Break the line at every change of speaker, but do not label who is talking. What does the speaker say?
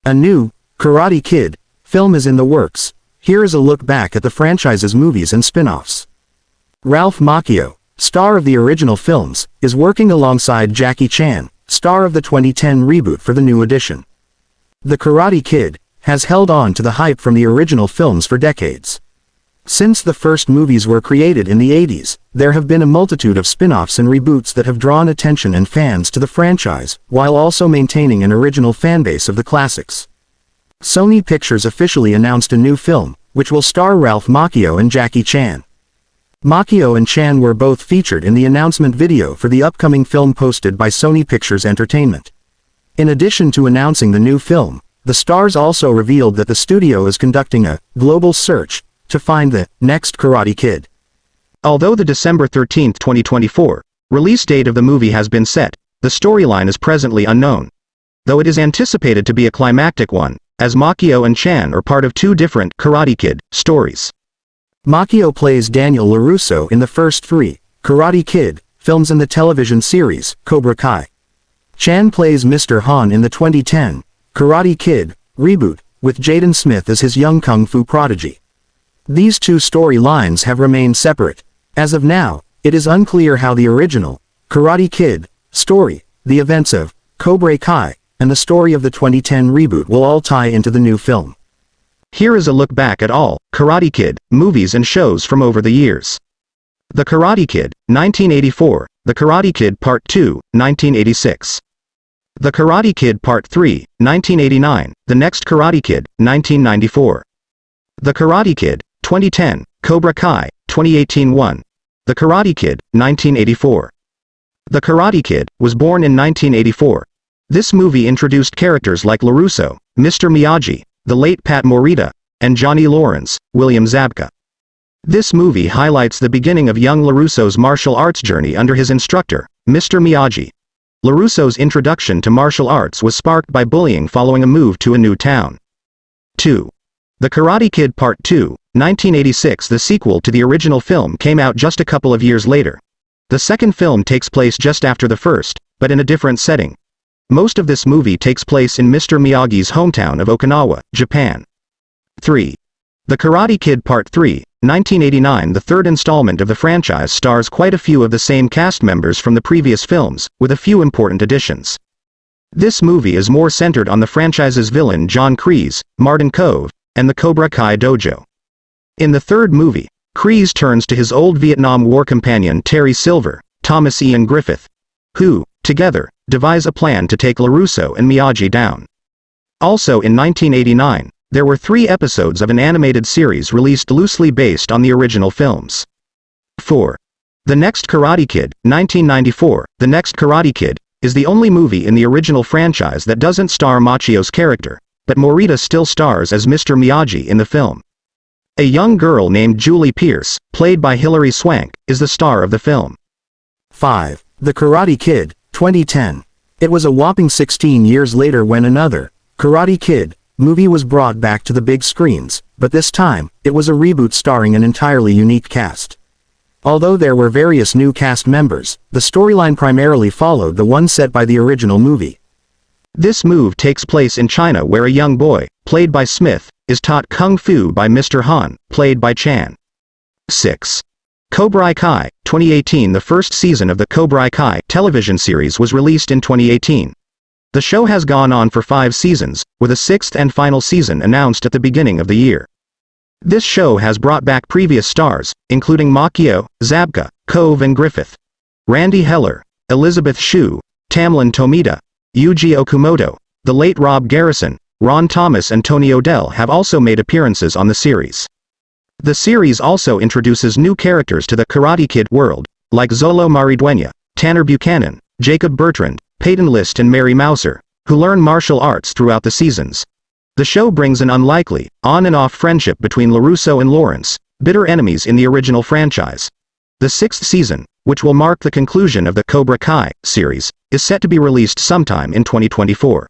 A new, Karate Kid, film is in the works. Here is a look back at the franchise's movies and spin-offs. Ralph Macchio, star of the original films, is working alongside Jackie Chan, star of the 2010 reboot for the new edition. The Karate Kid has held on to the hype from the original films for decades. Since the first movies were created in the 80s, there have been a multitude of spin-offs and reboots that have drawn attention and fans to the franchise, while also maintaining an original fanbase of the classics. Sony Pictures officially announced a new film, which will star Ralph Macchio and Jackie Chan. Macchio and Chan were both featured in the announcement video for the upcoming film posted by Sony Pictures Entertainment. In addition to announcing the new film, the stars also revealed that the studio is conducting a global search to find the next Karate Kid.
Although the December 13, 2024, release date of the movie has been set, the storyline is presently unknown. Though it is anticipated to be a climactic one, as Macchio and Chan are part of two different Karate Kid stories.
Macchio plays Daniel LaRusso in the first three Karate Kid films and the television series Cobra Kai. Chan plays Mr. Han in the 2010 Karate Kid Reboot, with Jaden Smith as his young kung fu prodigy. These two storylines have remained separate. As of now, it is unclear how the original Karate Kid story, the events of Cobra Kai, and the story of the 2010 reboot will all tie into the new film.
Here is a look back at all Karate Kid movies and shows from over the years. The Karate Kid, 1984, The Karate Kid Part 2, 1986. The Karate Kid Part 3, 1989, The Next Karate Kid, 1994. The Karate Kid, 2010, Cobra Kai, 2018-1. The Karate Kid, 1984. The Karate Kid was born in 1984. This movie introduced characters like LaRusso, Mr. Miyagi, the late Pat Morita, and Johnny Lawrence, William Zabka. This movie highlights the beginning of young LaRusso's martial arts journey under his instructor, Mr. Miyagi. LaRusso's introduction to martial arts was sparked by bullying following a move to a new town. 2. The Karate Kid Part 2, 1986. The sequel to the original film came out just a couple of years later. The second film takes place just after the first, but in a different setting. Most of this movie takes place in Mr. Miyagi's hometown of Okinawa, Japan. 3. The Karate Kid Part 3, 1989. The third installment of the franchise stars quite a few of the same cast members from the previous films, with a few important additions. This movie is more centered on the franchise's villain John Kreese, Martin Kove, and the Cobra Kai dojo. In the third movie, Kreese turns to his old Vietnam War companion Terry Silver, Thomas Ian Griffith, who, together, devise a plan to take LaRusso and Miyagi down. Also in 1989, there were 3 episodes of an animated series released loosely based on the original films. 4. The Next Karate Kid, 1994. The Next Karate Kid is the only movie in the original franchise that doesn't star Macchio's character, but Morita still stars as Mr. Miyagi in the film. A young girl named Julie Pierce, played by Hilary Swank, is the star of the film.
5. The Karate Kid, 2010. It was a whopping 16 years later when another Karate Kid movie was brought back to the big screens, but this time, it was a reboot starring an entirely unique cast. Although there were various new cast members, the storyline primarily followed the one set by the original movie.
This move takes place in China, where a young boy, played by Smith, is taught kung fu by Mr. Han, played by Chan. 6. Cobra Kai, 2018. The first season of the Cobra Kai television series was released in 2018. The show has gone on for 5 seasons, with a 6th and final season announced at the beginning of the year. This show has brought back previous stars, including Macchio, Zabka, Kove and Griffith. Randy Heller, Elizabeth Shue, Tamlin Tomita, Yuji Okumoto, the late Rob Garrison, Ron Thomas and Tony O'Dell have also made appearances on the series. The series also introduces new characters to the Karate Kid world, like Zolo Maridueña, Tanner Buchanan, Jacob Bertrand, Peyton List and Mary Mouser, who learn martial arts throughout the seasons. The show brings an unlikely, on and off friendship between LaRusso and Lawrence, bitter enemies in the original franchise. The 6th season, which will mark the conclusion of the Cobra Kai series, is set to be released sometime in 2024.